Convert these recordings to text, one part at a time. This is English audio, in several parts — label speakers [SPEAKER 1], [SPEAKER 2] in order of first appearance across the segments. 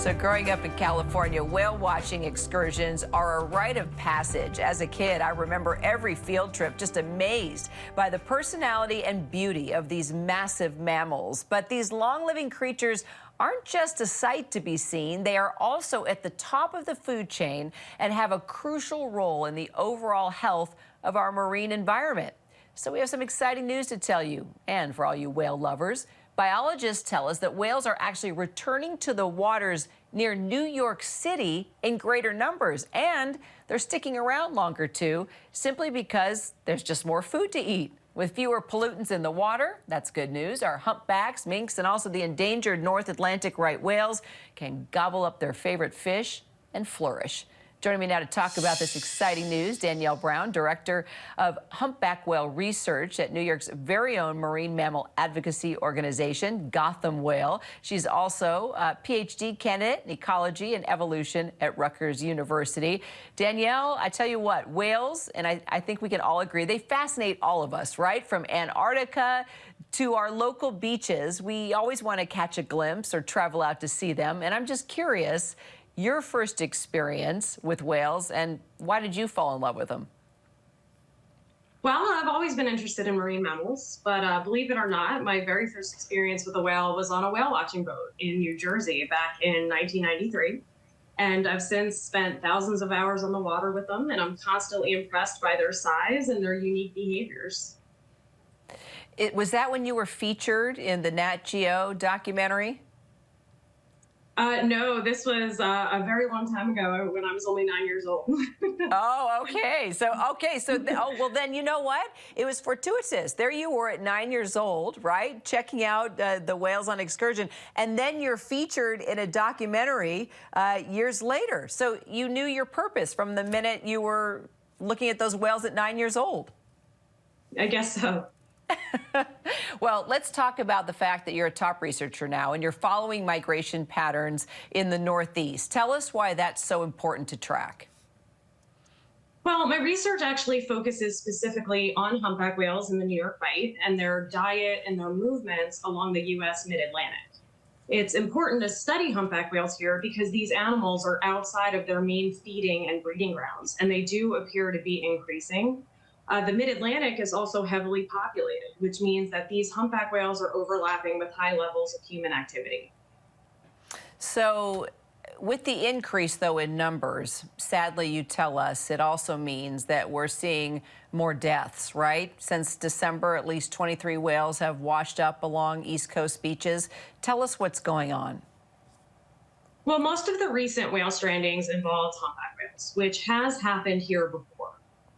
[SPEAKER 1] So growing up in California, whale watching excursions are a rite of passage. As a kid, I remember every field trip just amazed by the personality and beauty of these massive mammals. But these long-living creatures aren't just a sight to be seen. They are also at the top of the food chain and have a crucial role in the overall health of our marine environment. So we have some exciting news to tell you, and for all you whale lovers. Biologists tell us that whales are actually returning to the waters near New York City in greater numbers, and they're sticking around longer too, simply because there's just more food to eat. With fewer pollutants in the water, that's good news. Our humpbacks, minks, and also the endangered North Atlantic right whales can gobble up their favorite fish and flourish. Joining me now to talk about this exciting news, Danielle Brown, Director of Humpback Whale Research at New York's very own marine mammal advocacy organization, Gotham Whale. She's also a PhD candidate in ecology and evolution at Rutgers University. Danielle, I tell you what, whales, and I think we can all agree, they fascinate all of us, right? From Antarctica to our local beaches, we always want to catch a glimpse or travel out to see them. And I'm just curious, your first experience with whales, and why did you fall in love with them?
[SPEAKER 2] Well, I've always been interested in marine mammals, but believe it or not, my very first experience with a whale was on a whale watching boat in New Jersey back in 1993. And I've since spent thousands of hours on the water with them, and I'm constantly impressed by their size and their unique behaviors.
[SPEAKER 1] Was that when you were featured in the Nat Geo documentary?
[SPEAKER 2] No, this was a very long time ago when I was only 9 years old.
[SPEAKER 1] Oh, okay. Oh, well, then you know what? It was fortuitous. There you were at 9 years old, right? Checking out the whales on excursion. And then you're featured in a documentary years later. So you knew your purpose from the minute you were looking at those whales at 9 years old.
[SPEAKER 2] I guess so.
[SPEAKER 1] Well, let's talk about the fact that you're a top researcher now and you're following migration patterns in the Northeast. Tell us why that's so important to track.
[SPEAKER 2] Well, my research actually focuses specifically on humpback whales in the New York Bight and their diet and their movements along the U.S. mid-Atlantic. It's important to study humpback whales here because these animals are outside of their main feeding and breeding grounds, and they do appear to be increasing. The mid-Atlantic is also heavily populated, which means that these humpback whales are overlapping with high levels of human activity.
[SPEAKER 1] So with the increase, though, in numbers, sadly, you tell us it also means that we're seeing more deaths, right? Since December, at least 23 whales have washed up along East Coast beaches. Tell us what's going on.
[SPEAKER 2] Well, most of the recent whale strandings involved humpback whales, which has happened here before.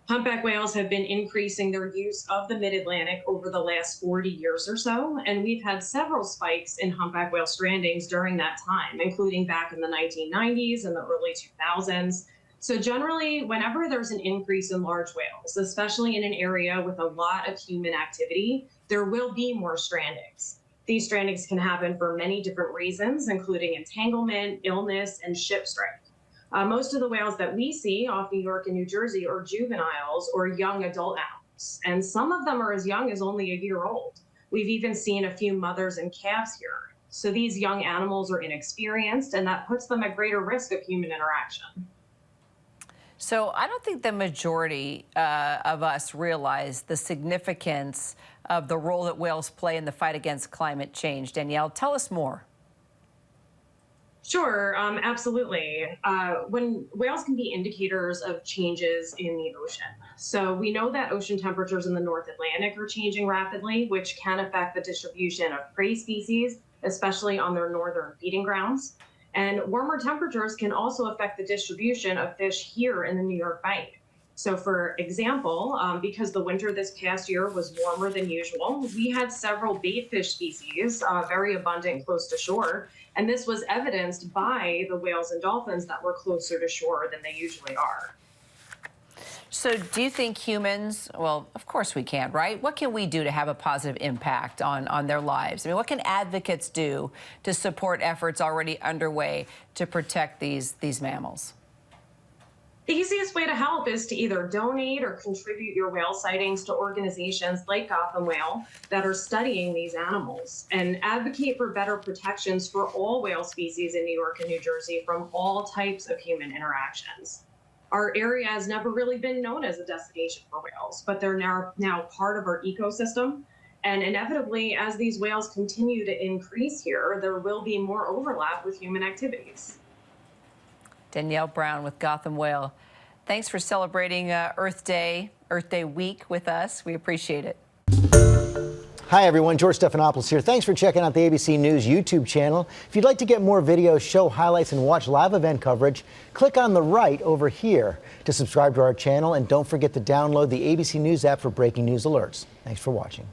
[SPEAKER 2] Humpback whales have been increasing their use of the mid-Atlantic over the last 40 years or so, and we've had several spikes in humpback whale strandings during that time, including back in the 1990s and the early 2000s. So generally, whenever there's an increase in large whales, especially in an area with a lot of human activity, there will be more strandings. These strandings can happen for many different reasons, including entanglement, illness, and ship strike. Most of the whales that we see off New York and New Jersey are juveniles or young adult animals, and some of them are as young as only a year old. We've even seen a few mothers and calves here. So these young animals are inexperienced, and that puts them at greater risk of human interaction.
[SPEAKER 1] So I don't think the majority of us realize the significance of the role that whales play in the fight against climate change. Danielle, tell us more.
[SPEAKER 2] Sure, absolutely. When whales can be indicators of changes in the ocean. So we know that ocean temperatures in the North Atlantic are changing rapidly, which can affect the distribution of prey species, especially on their northern feeding grounds. And warmer temperatures can also affect the distribution of fish here in the New York Bight. So for example, because the winter this past year was warmer than usual, we had several bait fish species very abundant close to shore. And this was evidenced by the whales and dolphins that were closer to shore than they usually are.
[SPEAKER 1] So do you think humans, well, of course we can, right? What can we do to have a positive impact on their lives? I mean, what can advocates do to support efforts already underway to protect these mammals?
[SPEAKER 2] The easiest way to help is to either donate or contribute your whale sightings to organizations like Gotham Whale that are studying these animals, and advocate for better protections for all whale species in New York and New Jersey from all types of human interactions. Our area has never really been known as a destination for whales, but they're now part of our ecosystem. And inevitably, as these whales continue to increase here, there will be more overlap with human activities.
[SPEAKER 1] Danielle Brown with Gotham Whale. Thanks for celebrating Earth Day week with us. We appreciate it.
[SPEAKER 3] Hi, everyone. George Stephanopoulos here. Thanks for checking out the ABC News YouTube channel. If you'd like to get more videos, show highlights, and watch live event coverage, click on the right over here to subscribe to our channel. And don't forget to download the ABC News app for breaking news alerts. Thanks for watching.